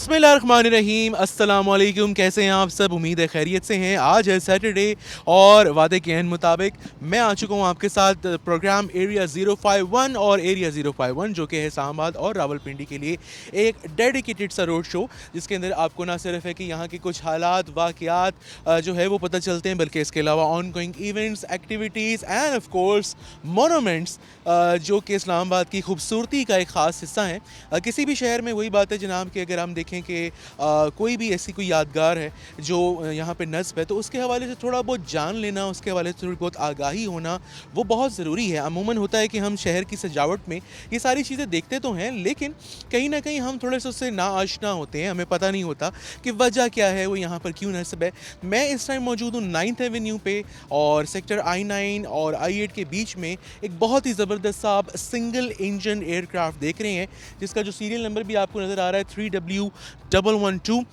बिस्मिल्लाहिर्रहमानिर्रहीम, अस्सलाम वालेकुम। कैसे हैं आप सब? उम्मीद है खैरियत से हैं। आज है सैटरडे और वादे के एन मुताबिक मैं आ चुका हूं आपके साथ प्रोग्राम एरिया 051 और एरिया 051 जो कि है इस्लामाबाद और रावलपिंडी के लिए एक डेडिकेटेड सा रोड शो, जिसके अंदर आपको ना सिर्फ है कि यहाँ के कुछ हालात वाक़यात जो है वो पता चलते हैं, बल्कि इसके अलावा on going events, activities end of course monuments जो कि इस्लामाबाद की खूबसूरती का एक ख़ास हिस्सा हैं। किसी भी शहर में वही बात है जनाब कि अगर हम देखें कि कोई भी ऐसी कोई यादगार है जो यहाँ पे नस्ब है, तो उसके हवाले से थोड़ा बहुत जान लेना, उसके हवाले से थोड़ी बहुत आगाही होना वो बहुत ज़रूरी है। अमूमन होता है कि हम शहर की सजावट में ये सारी चीज़ें देखते तो हैं, लेकिन कहीं ना कहीं हम थोड़े से उससे ना आशना होते हैं, हमें पता नहीं होता कि वजह क्या है, वो यहाँ पर क्यों नस्ब है। मैं इस टाइम मौजूद हूँ 9th एवेन्यू पे और सेक्टर I9 और I8 के बीच में एक बहुत ही ज़बरदस्त सा आप सिंगल इंजन एयरक्राफ्ट देख रहे हैं, जिसका जो सीरियल नंबर भी आपको नज़र आ रहा है 3W112।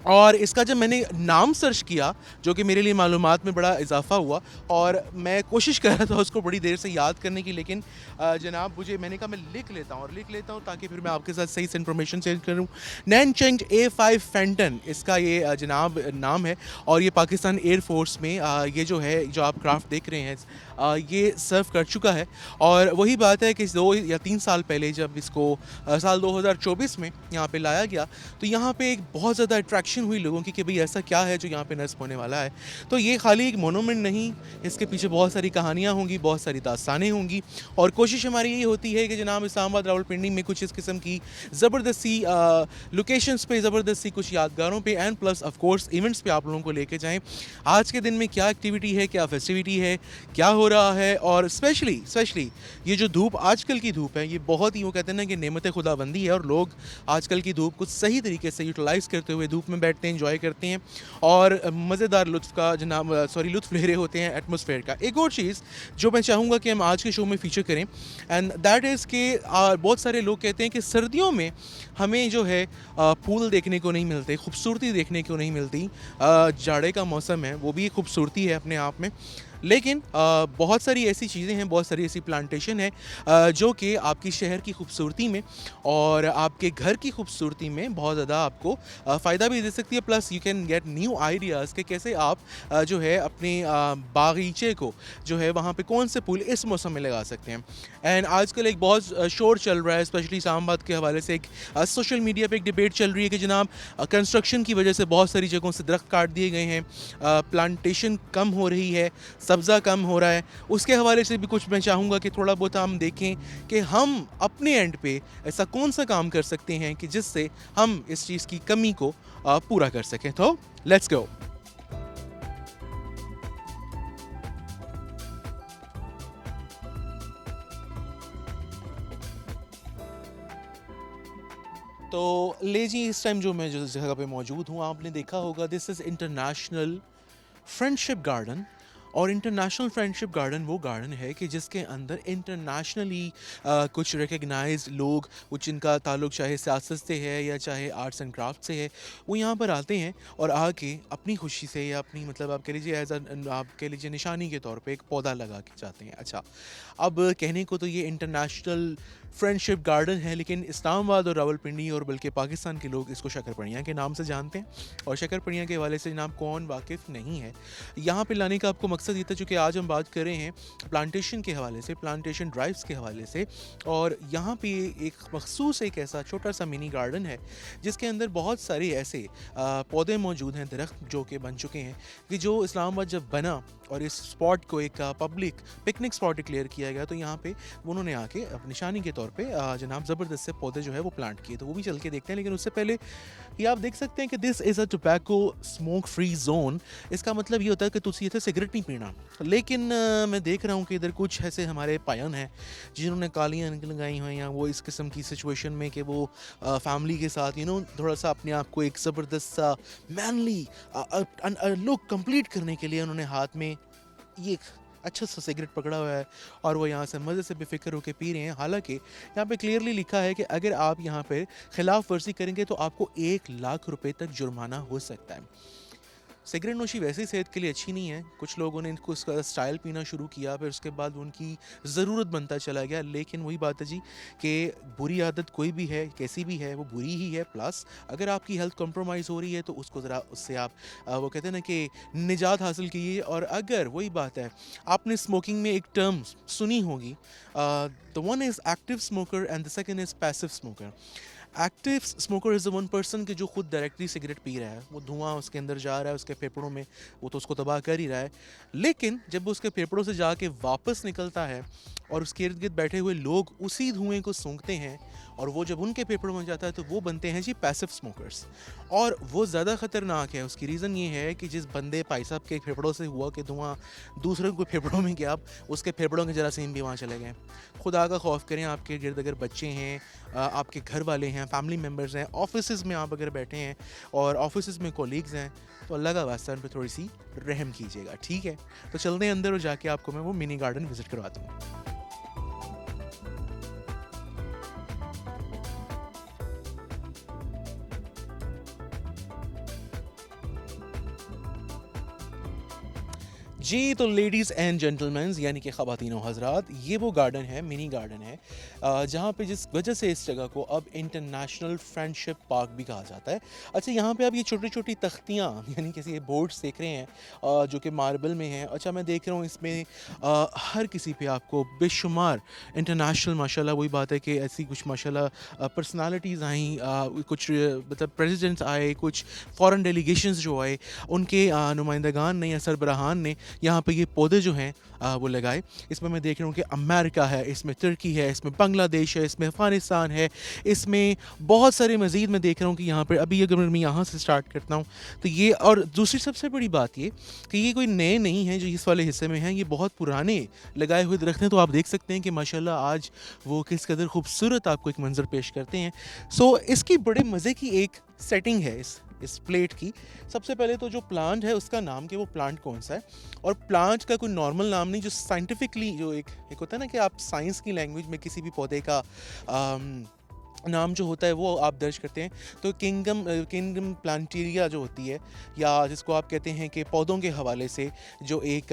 और इसका जब मैंने नाम सर्च किया, जो कि मेरे लिए मालूमात में बड़ा इजाफा हुआ, और मैं कोशिश कर रहा था उसको बड़ी देर से याद करने की, लेकिन जनाब मैंने कहा मैं लिख लेता हूँ ताकि फिर मैं आपके साथ सही से इन्फॉर्मेशन शेयर करूँ। नैनचेंग A5 फैंटन इसका ये जनाब नाम है, और ये पाकिस्तान एयरफोर्स में ये जो है जो आप क्राफ्ट देख रहे हैं ये सर्व कर चुका है। और वही बात है कि 2 या 3 साल पहले जब इसको साल 2024 में यहाँ पे लाया गया, तो यहाँ पे एक बहुत ज़्यादा अट्रैक्शन हुई लोगों की कि भाई ऐसा क्या है जो यहाँ पे नस्ब होने वाला है। तो ये खाली एक मोनूमेंट नहीं, इसके पीछे बहुत सारी कहानियाँ होंगी, बहुत सारी दास्तानें होंगी, और कोशिश हमारी यही होती है कि जनाब इस्लामाबाद रावलपिंडी में कुछ इस किस्म की ज़बरदस्ती लोकेशंस पे, ज़बरदस्ती कुछ यादगारों पे and plus of course events पे आप लोगों को लेके जाएं। आज के दिन में क्या एक्टिविटी है, क्या फेस्टिविटी है, क्या हो रहा है, और स्पेशली ये जो धूप, आजकल की धूप है, ये बहुत ही वो कहते हैं ना कि नेमत खुदाबंदी है, और लोग आजकल की धूप को सही तरीके से यूटिलाइज़ करते हुए धूप में बैठते हैं, इंजॉय करते हैं और मज़ेदार लुत्फ़ ले रहे होते हैं एटमॉस्फेयर का। एक और चीज़ जो मैं चाहूँगा कि हम आज के शो में फीचर करें, एंड दैट इज़ कि बहुत सारे लोग कहते हैं कि सर्दियों में हमें जो है फूल देखने को नहीं मिलते, खूबसूरती देखने को नहीं मिलती। जाड़े का मौसम है, वो भी एक खूबसूरती है अपने आप में, लेकिन बहुत सारी ऐसी चीज़ें हैं, बहुत सारी ऐसी प्लांटेशन है जो कि आपकी शहर की खूबसूरती में और आपके घर की खूबसूरती में बहुत ज़्यादा आपको फ़ायदा भी दे सकती है। Plus you can get new ideas कि कैसे आप जो है अपने बागीचे को जो है वहाँ पे कौन से फूल इस मौसम में लगा सकते हैं। एंड आजकल एक बहुत शोर चल रहा है, स्पेशली इस्लामाबाद के हवाले से एक सोशल मीडिया पे एक डिबेट चल रही है कि जनाब कंस्ट्रक्शन की वजह से बहुत सारी जगहों से दरख्त काट दिए गए हैं, प्लांटेशन कम हो रही है, सब्ज़ा कम हो रहा है। उसके हवाले से भी कुछ मैं चाहूँगा कि थोड़ा बहुत हम देखें कि हम अपने एंड पे ऐसा कौन सा काम कर सकते हैं कि जिससे हम इस चीज़ की कमी को पूरा कर सकें। तो लेट्स गो। तो ले जी, इस टाइम जो मैं जिस जगह पे मौजूद हूँ, आपने देखा होगा this is international friendship garden. और इंटरनेशनल फ्रेंडशिप गार्डन वो गार्डन है कि जिसके अंदर इंटरनेशनली कुछ रिकग्नाइज्ड लोग, कुछ इनका ताल्लुक चाहे सियासत से है या चाहे आर्ट्स एंड क्राफ्ट से है, वो यहाँ पर आते हैं और आके अपनी खुशी से या अपनी मतलब आप कह लीजिए आप कह लीजिए निशानी के तौर पे एक पौधा लगा के जाते हैं। अच्छा, अब कहने को तो ये इंटरनेशनल फ्रेंडशिप गार्डन है, लेकिन इस्लामाबाद और रावलपिंडी और बल्कि पाकिस्तान के लोग इसको शक्करपड़ियाँ के नाम से जानते हैं, और शक्करपड़ियाँ के हवाले से जनाब कौन वाकिफ़ नहीं है। यहाँ पे लाने का आपको मकसद ये था, चूँकि आज हम बात कर रहे हैं प्लांटेशन के हवाले से, प्लांटेशन ड्राइव्स के हवाले से, और यहाँ पे एक मखसूस एक ऐसा छोटा सा मिनी गार्डन है जिसके अंदर बहुत सारे ऐसे पौधे मौजूद हैं, दरख्त जो कि बन चुके हैं, कि जो इस्लामाबाद जब बना और इस स्पॉट को एक पब्लिक पिकनिक स्पॉट डिक्लेयर किया गया, तो यहाँ पे उन्होंने आके निशानी के तौर पे जनाब ज़बरदस्त से पौधे जो है वो प्लांट किए, तो वो भी चल के देखते हैं। लेकिन उससे पहले ये आप देख सकते हैं कि this is a tobacco smoke free zone. इसका मतलब ये होता है कि तुसी इधर सिगरेट नहीं पीना। लेकिन मैं देख रहा हूँ कि इधर कुछ ऐसे हमारे पायन हैं जिन्होंने कालियाँ लगाई हुई हैं, वो इस किस्म की सिचुएशन में कि वो फैमिली के साथ थोड़ा सा अपने आप को एक ज़बरदस्त सा मैनली लुक कंप्लीट करने के लिए उन्होंने हाथ में ये एक अच्छा सा सिगरेट पकड़ा हुआ है और वो यहाँ से मज़े से बेफिक्र होकर पी रहे हैं। हालांकि यहाँ पे क्लियरली लिखा है कि अगर आप यहाँ पे खिलाफ वर्जी करेंगे तो आपको 1 लाख रुपए तक जुर्माना हो सकता है। सिगरेट नोशी वैसे ही सेहत के लिए अच्छी नहीं है। कुछ लोगों ने इनको उसका स्टाइल पीना शुरू किया, फिर उसके बाद उनकी ज़रूरत बनता चला गया। लेकिन वही बात है जी कि बुरी आदत कोई भी है, कैसी भी है, वो बुरी ही है। प्लस अगर आपकी हेल्थ कॉम्प्रोमाइज़ हो रही है तो उसको ज़रा उससे आप वो कहते हैं ना कि निजात हासिल कीजिए। और अगर वही बात है, आपने स्मोकिंग में एक टर्म सुनी होगी, the one is active smoker and the second is passive smoker. Active smoker is the one person के जो खुद डायरेक्टली सिगरेट पी रहा है, वो धुआं उसके अंदर जा रहा है, उसके फेफड़ों में, वो तो उसको तबाह कर ही रहा है। लेकिन जब वो उसके फेफड़ों से जाके वापस निकलता है और उसके इर्द गिर्द बैठे हुए लोग उसी धुएं को सूंघते हैं और वो जब उनके फेफड़ों में जाता है तो वो बनते हैं जी पैसिव स्मोकर्स। और वो ज़्यादा ख़तरनाक है। उसकी रीज़न ये है कि जिस बंदे भाई साहब के फेफड़ों से हुआ कि धुआं दूसरे के फेफड़ों में गया, उसके फेफड़ों के जरासीम भी वहाँ चले गए। खुदा का खौफ करें, आपके गिर्द अगर बच्चे हैं, आपके घर वाले हैं, फैमिली मेम्बर्स हैं, ऑफिस में आप अगर बैठे हैं और ऑफिस में कोलीग्स हैं, तो अल्लाह का वास्ता उन पर थोड़ी सी रहम कीजिएगा, ठीक है। तो चलते हैं अंदर और जाके आपको मैं वो मिनी गार्डन विजिट करवाता हूँ। जी, तो लेडीज़ एंड जेंटलमैन यानी कि ख़वातीनो हज़रात, ये वो गार्डन है, मिनी गार्डन है, जहाँ पे जिस वजह से इस जगह को अब इंटरनेशनल फ्रेंडशिप पार्क भी कहा जाता है। अच्छा, यहाँ पे आप ये छोटी-छोटी तख्तियाँ यानी कि ये बोर्ड्स देख रहे हैं, जो कि मार्बल में हैं। अच्छा, मैं देख रहा हूँ इसमें हर किसी पे आपको बेशुमार इंटरनेशनल माशाल्लाह, वही बात है कि ऐसी कुछ माशाल्लाह पर्सनैलिटीज़ आई, कुछ मतलब प्रेसिडेंट्स आए, कुछ फ़ॉरेन डेलीगेशंस जो आए, उनके नुमाइंदगान ने या सरबराहान ने यहाँ पे ये पौधे जो हैं वो लगाए। इसमें मैं देख रहा हूँ कि अमेरिका है, इसमें तुर्की है, इसमें बांग्लादेश है, इसमें अफ़गानिस्तान है, इसमें बहुत सारे मज़ीद मैं देख रहा हूँ कि यहाँ पर अभी अगर मैं यहाँ से स्टार्ट करता हूँ तो ये। और दूसरी सबसे बड़ी बात ये कि ये कोई नए नहीं हैं जो इस वाले हिस्से में हैं, ये बहुत पुराने लगाए हुए दरख्त हैं। तो आप देख सकते हैं कि माशाल्लाह आज वो किस कदर खूबसूरत आपको एक मंज़र पेश करते हैं। सो इसकी बड़े मज़े की एक सेटिंग है इस प्लेट की। सबसे पहले तो जो प्लांट है उसका नाम कि वो प्लांट कौन सा है, और प्लांट का कोई नॉर्मल नाम नहीं, जो साइंटिफिकली जो एक होता है ना कि आप साइंस की लैंग्वेज में किसी भी पौधे का नाम जो होता है वो आप दर्ज करते हैं। तो किंगडम प्लांटेरिया जो होती है, या जिसको आप कहते हैं कि पौधों के हवाले से जो एक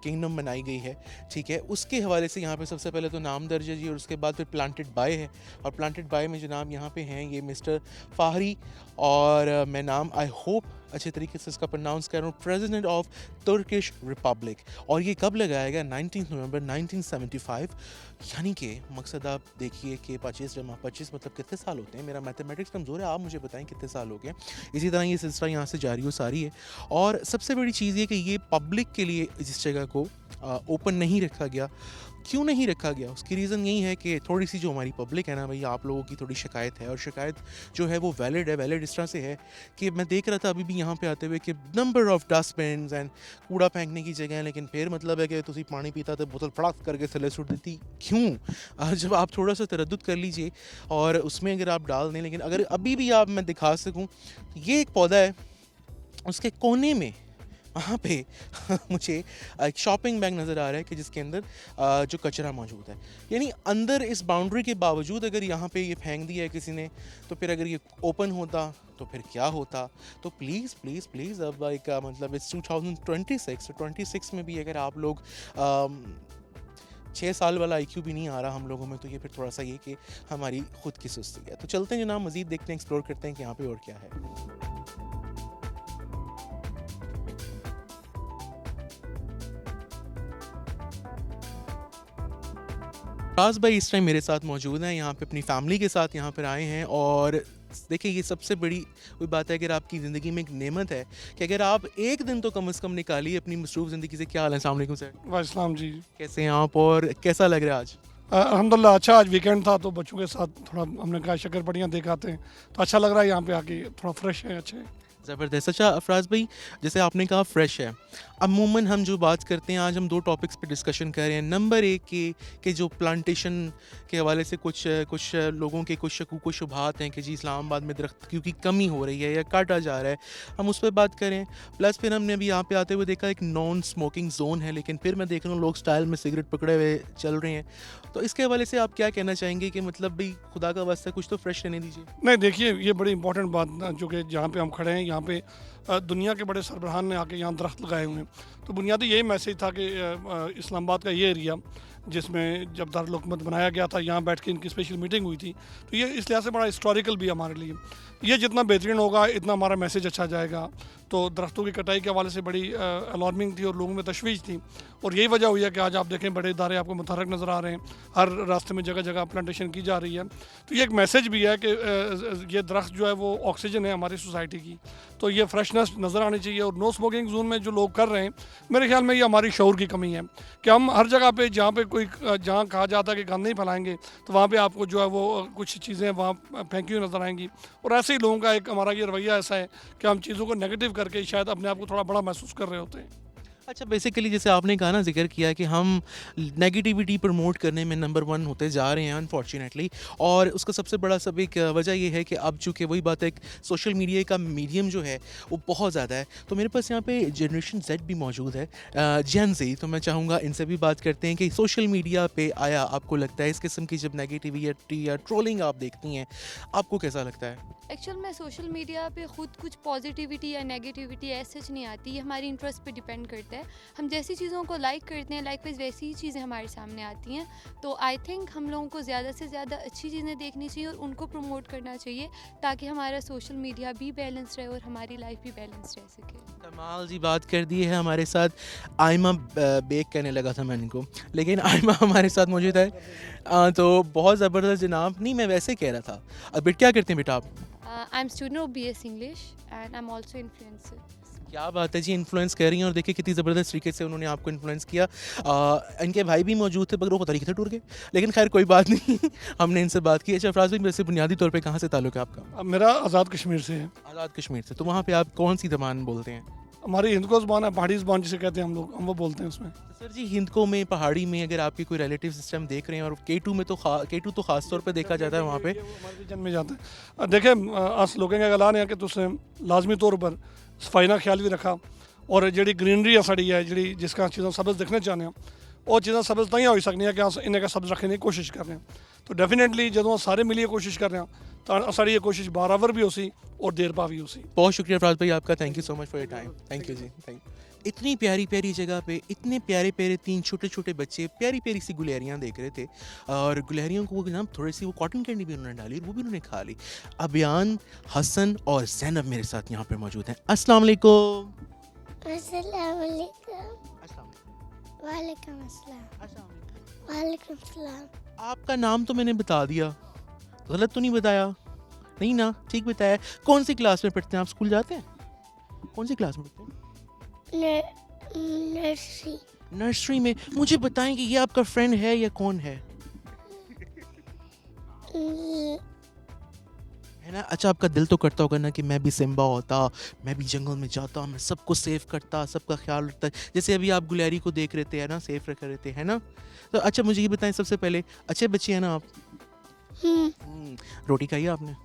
किंगडम बनाई गई है, ठीक है, उसके हवाले से यहाँ पे सबसे पहले तो नाम दर्ज है जी। और उसके बाद फिर प्लांटेड बाय है, और प्लांटेड बाय में जो नाम यहाँ पे हैं ये मिस्टर फाहरी, और मैं नाम आई होप अच्छे तरीके से इसका प्रोनाउंस कर रहा हूँ, प्रेसिडेंट ऑफ तुर्किश रिपब्लिक। और ये कब लगाया गया? 19 नवंबर 1975। यानी कि मकसद आप देखिए कि 25 मतलब कितने साल होते हैं। मेरा मैथमेटिक्स कमज़ोर है, आप मुझे बताएं कितने साल हो गए। इसी तरह ये सिलसिला यहाँ से जारी हो सारी है। और सबसे बड़ी चीज़ ये कि ये पब्लिक के लिए इस जगह को ओपन नहीं रखा गया। क्यों नहीं रखा गया? उसकी रीज़न यही है कि थोड़ी सी जो हमारी पब्लिक है ना भई, आप लोगों की थोड़ी शिकायत है, और शिकायत जो है वो वैलिड है। वैलिड इस तरह से है कि मैं देख रहा था अभी भी यहाँ पे आते हुए कि नंबर ऑफ डस्टबिन्स एंड कूड़ा फेंकने की जगह है, लेकिन फिर मतलब है कि तुसी पानी पीता तो बोतल फड़ाक करके थले सुट देती। क्यों? जब आप थोड़ा सा तरद्दुद कर लीजिए और उसमें अगर आप डाल दें। लेकिन अगर अभी भी आप मैं दिखा सकूँ, ये एक पौधा है, उसके कोने में वहाँ पे मुझे एक शॉपिंग बैग नज़र आ रहा है कि जिसके अंदर जो कचरा मौजूद है। यानी अंदर इस बाउंड्री के बावजूद अगर यहाँ पे ये फेंक दिया है किसी ने, तो फिर अगर ये ओपन होता तो फिर क्या होता? तो प्लीज़ प्लीज़ प्लीज़, अब एक मतलब इस 2026 में भी अगर आप लोग 6 साल वाला IQ भी नहीं आ रहा हम लोगों में, तो ये फिर थोड़ा सा ये कि हमारी खुद की सुस्ती है। तो चलते हैं जनाब, मज़ीद देखते हैं, एक्सप्लोर करते हैं कि यहाँ पे और क्या है। राज भाई इस टाइम मेरे साथ मौजूद हैं, यहाँ पे अपनी फैमिली के साथ यहाँ पर आए हैं। और देखिए, ये सबसे बड़ी कोई बात है, अगर आपकी ज़िंदगी में एक नेमत है कि अगर आप एक दिन तो कम से कम निकालिए अपनी मसरूफ़ ज़िंदगी से। क्या हाल है? अस्सलाम वालेकुम सर। वालेकुम जी। कैसे हैं आप और कैसा लग रहा है आज? अल्हम्दुलिल्लाह अच्छा, आज वीकेंड था तो बच्चों के साथ थोड़ा हमने कहा शक्कर देख आते हैं, तो अच्छा लग रहा है यहाँ पे आके, थोड़ा फ्रेश है, अच्छे है। ज़बरदस्त। अच्छा अफराज भाई, जैसे आपने कहा फ्रेश है, अमूमन हम जो बात करते हैं, आज हम 2 टॉपिक्स पे डिस्कशन कर रहे हैं। नंबर 1 कि जो प्लांटेशन के हवाले से कुछ लोगों के कुछ शकूक व शुबहात हैं कि जी इस्लामाबाद में दरख्त की कमी हो रही है या काटा जा रहा है, हम उस पर बात करें। प्लस फिर हमने अभी यहाँ पे आते हुए देखा एक नॉन स्मोकिंग जोन है, लेकिन फिर मैं देख रहा हूँ लोग स्टाइल में सिगरेट पकड़े हुए चल रहे हैं। तो इसके हवाले से आप क्या कहना चाहेंगे कि मतलब भाई खुदा का वास्ता कुछ तो फ्रेश रहने दीजिए। नहीं देखिए, ये बड़ी इंपॉर्टेंट बात ना, जो कि जहाँ पे हम खड़े हैं यहाँ पे दुनिया के बड़े सरबराहान ने आके यहाँ दरख्त लगाए हुए हैं। तो बुनियादी यही मैसेज था कि इस्लामाबाद का ये एरिया जिसमें जब दारुल हुकूमत बनाया गया था, यहाँ बैठ के इनकी स्पेशल मीटिंग हुई थी, तो ये इस लिहाज से बड़ा हिस्टोरिकल भी है हमारे लिए। ये जितना बेहतरीन होगा इतना हमारा मैसेज अच्छा जाएगा। तो दरख्तों की कटाई के हवाले से बड़ी अलार्मिंग थी और लोगों में तशवीश थी, और यही वजह हुई है कि आज आप देखें बड़े इदारे आपको मुतहरक नज़र आ रहे हैं, हर रास्ते में जगह जगह प्लांटेशन की जा रही है। तो ये एक मैसेज भी है कि ये दरख्त जो है वो ऑक्सीजन है हमारी सोसाइटी की, तो ये फ्रेशनेस नज़र आनी चाहिए। और नो स्मोकिंग जोन में जो लोग कर रहे हैं, मेरे ख्याल में ये हमारी शऊर की कमी है कि हम हर जगह पे जहाँ पे कोई जहाँ कहा जाता है कि गंद नहीं फैलाएंगे, तो वहाँ पे आपको जो है वो कुछ चीज़ें वहाँ फेंकी हुई नज़र आएंगी। और ऐसे ही लोगों का एक हमारा ये रवैया ऐसा है कि हम चीज़ों को नेगेटिव करके शायद अपने आप को थोड़ा बड़ा महसूस कर रहे होते हैं। अच्छा, बेसिकली जैसे आपने कहा ना, ज़िक्र किया कि हम नेगेटिविटी प्रमोट करने में नंबर 1 होते जा रहे हैं अनफॉर्चुनेटली, और उसका सबसे बड़ा सब एक वजह ये है कि अब चूँकि वही बात है, सोशल मीडिया का मीडियम जो है वो बहुत ज़्यादा है। तो मेरे पास यहाँ पे जनरेशन Z भी मौजूद है, जेन ज़ी, तो मैं चाहूँगा इनसे भी बात करते हैं कि सोशल मीडिया पे आया आपको लगता है इस किस्म की जब नेगेटिविटी या ट्रोलिंग आप देखती हैं, आपको कैसा लगता है? एक्चुअल में सोशल मीडिया पे ख़ुद कुछ पॉजिटिविटी या नेगेटिविटी ऐसे नहीं आती, ये हमारी इंटरेस्ट पे डिपेंड करता है। हम जैसी चीज़ों को लाइक करते हैं, लाइकवाइज वैसी ही चीज़ें हमारे सामने आती हैं। तो आई थिंक हम लोगों को ज़्यादा से ज़्यादा अच्छी चीज़ें देखनी चाहिए और उनको प्रमोट करना चाहिए, ताकि हमारा सोशल मीडिया भी बैलेंस रहे और हमारी लाइफ भी बैलेंस रह सके। कमाल जी बात कर दी है हमारे साथ। आयमा बेक कहने लगा था मैं इनको, लेकिन आयमा हमारे साथ मौजूद है। तो बहुत ज़बरदस्त जनाब। नहीं, मैं वैसे कह रहा था। अब बेटा क्या करते हैं बेटा आप? I am student of BS English and I am also influencer. क्या बात है जी, इन्फ्लुएंस कर रही हैं, और देखिए कितनी ज़बरदस्त तरीके से उन्होंने आपको इन्फ्लुएंस किया। इनके भाई भी मौजूद थे, मगर वो पता नहीं कितने टूर गए, लेकिन खैर कोई बात नहीं। हमने इनसे बात की। अच्छा फराज भाई, वैसे बुनियादी तौर पे कहाँ से ताल्लुक़ है आपका? मेरा आज़ाद कश्मीर से है। आज़ाद कश्मीर से। तो वहाँ पे आप कौन सी ज़बान बोलते हैं? हमारी हिंद को ज़बान है, पहाड़ी ज़बान जिसे कहते हैं हम लोग, हम वो बोलते हैं उसमें। सर जी, हिंदको में, पहाड़ी में अगर आपके कोई रिलेटिव सिस्टम देख रहे हैं, और K2 में तो K2 तो ख़ास तौर पे देखा जाता है वहाँ पे। हमारे रीजन में जाता है। देखें, अस लोगों का ऐलान है कि तुसें लाजमी तौर पर सफाई का ख्याल भी रखा, और जी ग्रीनरी है साड़ी है जी जिसका चीज़ों सब्ज़ देखना चाहते हैं, वो चीज़ें सब्ज़ तां हो सकती कि अस इन्हें सब्ज़ रखने की कोशिश कर रहे हैं। तो डेफिनेटली जो सारे मिलिए कोशिश कर रहे हैं, तो साड़ी ये कोशिश बराबर भी हो सी और देर पा भी हो सी। बहुत शुक्रिया फराज भाई आपका, thank you so much for your time. Thank you ji, thank you. इतनी प्यारी प्यारी जगह पे इतने प्यारे प्यारे 3 छोटे छोटे बच्चे प्यारी प्यारी सी गुलहरियाँ देख रहे थे, और गुलहरियों को ना थोड़ी सी वो कॉटन कैंडी भी उन्होंने डाली, वो भी उन्होंने खा ली। अबियान, हसन और ज़ैनब मेरे साथ यहाँ पे मौजूद हैं। अस्सलाम वालेकुम। अस्सलाम वालेकुम। अस्सलाम वालेकुम अस्सलाम। वालेकुम। वालेकुम अस्सलाम। आपका नाम तो मैंने बता दिया, गलत तो नहीं बताया? नहीं ना, ठीक बताया। कौन सी क्लास में पढ़ते हैं आप? स्कूल जाते हैं? कौन सी क्लास में पढ़ते हैं? नर्सरी। नर्सरी में। मुझे बताएं कि ये आपका फ्रेंड है या कौन है? है ना? अच्छा, आपका दिल तो करता होगा ना कि मैं भी सिम्बा होता, मैं भी जंगल में जाता, मैं सबको सेफ करता, सबका ख्याल रखता, जैसे अभी आप गुलहरी को देख रहे थे, है ना, सेफ रख रहे थे, है ना? तो अच्छा मुझे ये बताएं, सबसे पहले अच्छे बच्चे हैं ना आप? रोटी खाई है आपने?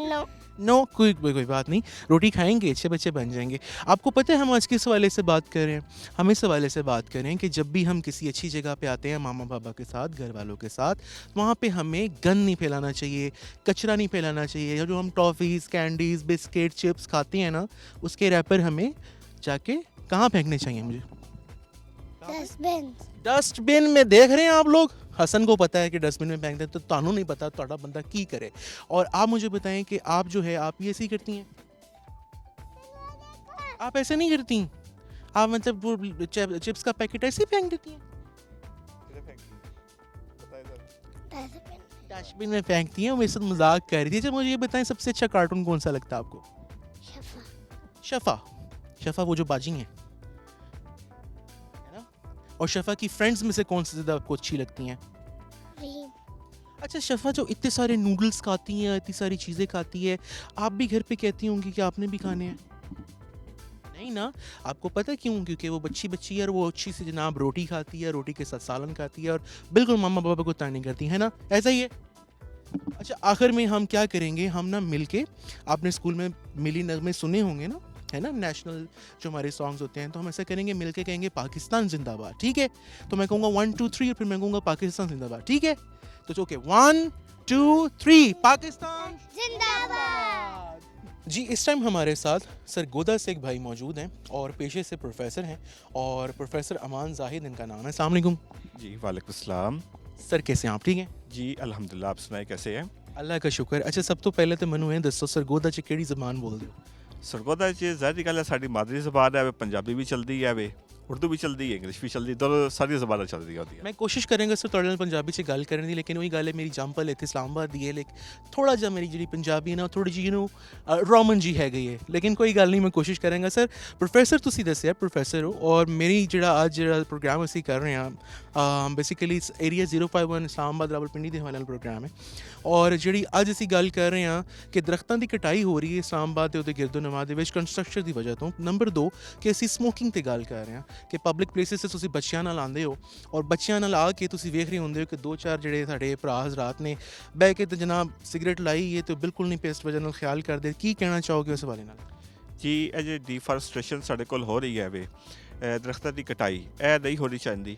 नो। नो, कोई बात नहीं, रोटी खाएंगे, अच्छे बच्चे बन जाएंगे। आपको पता है हम आज किस हवाले से बात कर रहे हैं? हम इस हवाले से बात कर रहे हैं कि जब भी हम किसी अच्छी जगह पे आते हैं मामा पापा के साथ, घर वालों के साथ, वहाँ पे हमें गंद नहीं फैलाना चाहिए, कचरा नहीं फैलाना चाहिए। जो हम टॉफ़ीज़, कैंडीज़, बिस्किट, चिप्स खाते हैं ना, उसके रैपर हमें जाके कहाँ फेंकने चाहिए? मुझे डस्टबिन। डस्टबिन में। देख रहे हैं आप लोग, हसन को पता है कि डस्टबिन में फेंक दें, तो तानू नहीं पता तो बंदा की करे। और आप मुझे बताएं कि आप जो है आप ये ऐसे ही करती हैं? आप ऐसे नहीं करती? आप मतलब वो चिप्स का पैकेट ऐसे ही फेंक देती हैं? डस्टबिन में फेंकती हैं। मेरे साथ मजाक कर रही थी। अच्छा मुझे ये बताएं, सबसे अच्छा कार्टून कौन सा लगता है आपको? शफा। शफा। शफा वो जो बाजी है ना? और शफा की फ्रेंड्स में से कौन सी ज़्यादा आपको अच्छी लगती हैं? रीम। अच्छा, शफा जो इतने सारे नूडल्स खाती हैं, इतनी सारी चीज़ें खाती है, आप भी घर पे कहती होंगी कि आपने भी खाने हैं? नहीं ना? आपको पता है क्यों? क्योंकि वो बच्ची है और वो अच्छी से जनाब रोटी खाती है, रोटी के साथ सालन खाती है, और बिल्कुल मामा पापा को ताने करती है ना? ऐसा ही है। अच्छा, आखिर में हम क्या करेंगे, हम ना मिलके, आपने स्कूल में मिली नगमे सुने होंगे ना, है ना, नेशनल जो हमारे सॉन्ग्स होते हैं, तो हम ऐसा करेंगे, मिलके कहेंगे पाकिस्तान जिंदाबाद, ठीक है? तो मैं कहूँगा 1 2 3 और फिर मैं कहूँगा पाकिस्तान जिंदाबाद, ठीक है? तो ओके, 1 2 3 पाकिस्तान जिंदाबाद। जी, इस टाइम हमारे साथ सरगोदा से एक भाई मौजूद हैं और पेशे से प्रोफ़ेसर हैं और प्रोफ़ेसर अमान ज़ाहिद इनका नाम है। अस्सलाम वालेकुम। जी, वालेकुम सलाम। सर कैसे हैं आप, ठीक हैं? जी, अल्हम्दुलिल्लाह, आप सुनाएं कैसे हैं? अल्लाह का शुक्र। अच्छा, सब तो पहले तो मैनू ਇਹ ਦੱਸੋ ਸਰਗੋਦਾ 'ਚ ਕਿਹੜੀ ਜ਼ਬਾਨ ਬੋਲਦੇ ਹੋ? ਸਰਗੋਦਾ 'ਚ ਜ਼ਾਹਿਰ ਗੱਲ ਹੈ ਸਾਡੀ ਮਾਦਰੀ ਜ਼ਬਾਨ ਹੈ, ਪੰਜਾਬੀ ਵੀ ਚੱਲਦੀ ਹੈ ਵੇ, ਉਰਦੂ ਵੀ ਚੱਲਦੀ ਹੈ, ਇੰਗਲਿਸ਼ ਵੀ ਚੱਲਦੀ, ਦੋਨੋਂ ਸਾਰੀਆਂ ਜ਼ਬਾਨਾਂ ਚੱਲਦੀਆਂ ਹੁੰਦੀਆਂ। ਮੈਂ ਕੋਸ਼ਿਸ਼ ਕਰਾਂਗਾ ਸਰ ਤੁਹਾਡੇ ਨਾਲ ਪੰਜਾਬੀ 'ਚ ਗੱਲ ਕਰਨ ਦੀ, ਲੇਕਿਨ ਉਹੀ ਗੱਲ ਹੈ ਮੇਰੀ ਜੰਪਲ ਇੱਥੇ ਇਸਲਾਮਾਬਾਦ ਦੀ ਹੈ, ਲੇਕਿਨ ਥੋੜਾ ਜਿਹਾ ਮੇਰੀ ਜਿਹੜੀ ਪੰਜਾਬੀ ਹੈ ਨਾ ਥੋੜੀ ਜਿਹੀ ਰੋਮਨ ਜੀ ਹੈਗੀ ਹੈ, ਲੇਕਿਨ ਕੋਈ ਗੱਲ ਨਹੀਂ, ਮੈਂ ਕੋਸ਼ਿਸ਼ ਕਰਾਂਗਾ। ਸਰ ਪ੍ਰੋਫੈਸਰ ਤੁਸੀਂ ਦੱਸਿਆ ਪ੍ਰੋਫੈਸਰ ਹੋ ਔਰ ਮੇਰੀ ਜਿਹੜਾ ਅੱਜ ਜਿਹੜਾ ਪ੍ਰੋਗਰਾਮ ਅਸੀਂ ਕਰ ਰਹੇ ਹਾਂ ਬੇਸਿਕਲੀ ਏਰੀਆ 051 ਇਸਲਾਮਾਬਾਦ ਰਾਵਲਪਿੰਡੀ ਦੇ ਹਵਾਲੇ ਨਾਲ ਪ੍ਰੋਗਰਾਮ ਹੈ ਔਰ ਜਿਹੜੀ ਅੱਜ ਅਸੀਂ ਗੱਲ ਕਰ ਰਹੇ ਹਾਂ ਕਿ ਦਰਖਤਾਂ ਦੀ ਕਟਾਈ ਹੋ ਰਹੀ ਹੈ ਇਸਲਾਮਾਬਾਦ ਦੇ ਉਹਦੇ ਗਿਰਦੋ ਨਵਾਹ ਦੇ ਵਿੱਚ ਕੰਸਟਰਕਸ਼ਨ ਦੀ ਵਜ੍ਹਾ ਤੋਂ। ਨੰਬਰ 2 ਕਿ ਅਸੀਂ ਸਮੋਕਿੰਗ ਤੇ ਗੱਲ ਕਰ ਰਹੇ ਹਾਂ ਕਿ ਪਬਲਿਕ ਪਲੇਸਿਸ 'ਤੇ ਤੁਸੀਂ ਬੱਚਿਆਂ ਨਾਲ ਆਉਂਦੇ ਹੋ ਔਰ ਬੱਚਿਆਂ ਨਾਲ ਆ ਕੇ ਤੁਸੀਂ ਵੇਖ ਰਹੇ ਹੁੰਦੇ ਹੋ ਕਿ 2-4 ਜਿਹੜੇ ਸਾਡੇ ਭਰਾ ਹਜ਼ਰਾਤ ਨੇ ਬਹਿ ਕੇ ਤੇ ਜਨਾਬ ਸਿਗਰਟ ਲਾਈ ਹੈ ਤੇ ਬਿਲਕੁਲ ਨਹੀਂ ਪੇਸਟ ਵਜ੍ਹਾ ਨਾਲ ਖਿਆਲ ਕਰਦੇ। ਕੀ ਕਹਿਣਾ ਚਾਹੋਗੇ ਉਸ ਹਵਾਲੇ ਨਾਲ? ਜੀ, ਇਹ ਜੇ ਡੀਫੋਰੈਸਟ੍ਰੇਸ਼ਨ ਸਾਡੇ ਕੋਲ ਹੋ ਰਹੀ ਹੈ ਵੇ, ਦਰਖਤਾਂ ਦੀ ਕਟਾਈ ਇਹ ਨਹੀਂ ਹੋਣੀ ਚਾਹੀਦੀ।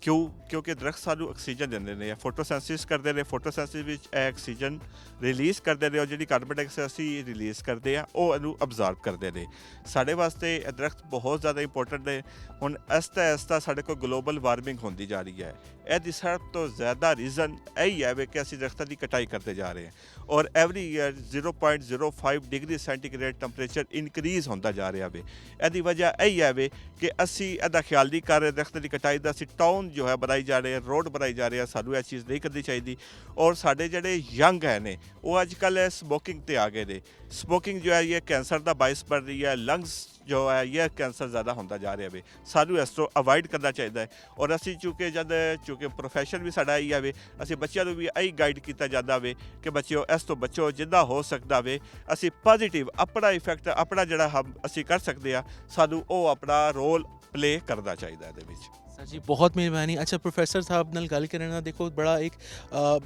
ਕਿਉਂਕਿ ਦਰਖਤ ਸਾਨੂੰ ਆਕਸੀਜਨ ਦਿੰਦੇ ਨੇ, ਫੋਟੋਸੈਂਸਿਸ ਕਰਦੇ ਨੇ, ਫੋਟੋਸੈਂਸਿਸ ਵਿੱਚ ਇਹ ਆਕਸੀਜਨ ਰਿਲੀਜ਼ ਕਰਦੇ ਨੇ ਔਰ ਜਿਹੜੀ ਕਾਰਬਨ ਡਾਈਆਕਸਾਈਡ ਅਸੀਂ ਰਿਲੀਜ਼ ਕਰਦੇ ਆ ਉਹ ਇਹਨੂੰ ਅਬਜ਼ਾਰਬ ਕਰਦੇ ਨੇ। ਸਾਡੇ ਵਾਸਤੇ ਇਹ ਦਰਖਤ ਬਹੁਤ ਜ਼ਿਆਦਾ ਇੰਪੋਰਟੈਂਟ ਨੇ। ਹੁਣ ਆਹਿਸਤਾ ਸਾਡੇ ਕੋਲ ਗਲੋਬਲ ਵਾਰਮਿੰਗ ਹੁੰਦੀ ਜਾ ਰਹੀ ਹੈ, ਇਹਦੀ ਸਭ ਤੋਂ ਜ਼ਿਆਦਾ ਰੀਜ਼ਨ ਇਹੀ ਹੈ ਵੇ ਕਿ ਅਸੀਂ ਦਰਖਤਾਂ ਦੀ ਕਟਾਈ ਕਰਦੇ ਜਾ ਰਹੇ ਹਾਂ ਔਰ every year 0.05 degree centigrade temperature increase ਹੁੰਦਾ ਜਾ ਰਿਹਾ ਵੇ। ਇਹਦੀ ਵਜ੍ਹਾ ਇਹੀ ਹੈ ਵੇ ਕਿ ਅਸੀਂ ਇਹਦਾ ਖਿਆਲ ਨਹੀਂ ਕਰ ਰਹੇ, ਦਰਖਤਾਂ ਦੀ ਕਟਾਈ ਦਾ ਅਸੀਂ ਟਾਊਨ ਜੋ ਹੈ ਬਣਾਈ ਜਾ ਰਹੇ, ਰੋਡ ਬਣਾਈ ਜਾ ਰਹੇ ਆ, ਸਾਨੂੰ ਇਹ ਚੀਜ਼ ਨਹੀਂ ਕਰਨੀ ਚਾਹੀਦੀ। ਔਰ ਸਾਡੇ ਜਿਹੜੇ ਯੰਗ ਹੈ ਨੇ ਉਹ ਅੱਜ ਕੱਲ੍ਹ ਸਮੋਕਿੰਗ ਤੇ ਆ ਗਏ ਨੇ। ਸਮੋਕਿੰਗ ਜੋ ਹੈ ਇਹ ਕੈਂਸਰ ਦਾ ਬਾਇਸ ਬਣ ਰਹੀ ਹੈ, ਲੰਗਸ ਜੋ ਹੈ ਇਹ ਕੈਂਸਰ ਜ਼ਿਆਦਾ ਹੁੰਦਾ ਜਾ ਰਿਹਾ ਵੇ, ਸਾਨੂੰ ਇਸ ਤੋਂ ਅਵੋਇਡ ਕਰਨਾ ਚਾਹੀਦਾ ਹੈ। ਔਰ ਅਸੀਂ ਚੂँਕਿ ਪ੍ਰੋਫੈਸ਼ਨ ਵੀ ਸਾਡਾ ਇਹੀ ਆਵੇ, ਅਸੀਂ ਬੱਚਿਆਂ ਨੂੰ ਵੀ ਇਹੀ ਗਾਈਡ ਕੀਤਾ ਜਾਂਦਾ ਵੇ ਕਿ ਬੱਚਿਓ ਇਸ ਤੋਂ ਬਚੋ ਜਿੰਨਾ ਹੋ ਸਕਦਾ ਵੇ। ਅਸੀਂ ਪੋਜ਼ੀਟਿਵ ਆਪਣਾ ਇਫੈਕਟ ਆਪਣਾ ਜਿਹੜਾ ਅਸੀਂ ਕਰ ਸਕਦੇ ਆ, ਸਾਨੂੰ ਉਹ ਆਪਣਾ ਰੋਲ ਪਲੇ ਕਰਨਾ ਚਾਹੀਦਾ ਇਹਦੇ ਵਿੱਚ। ਸਰ ਜੀ ਬਹੁਤ ਮਿਹਰਬਾਨੀ। ਅੱਛਾ ਪ੍ਰੋਫੈਸਰ ਸਾਹਿਬ ਨਾਲ ਗੱਲ ਕਰਨ ਦਾ ਦੇਖੋ ਬੜਾ ਇੱਕ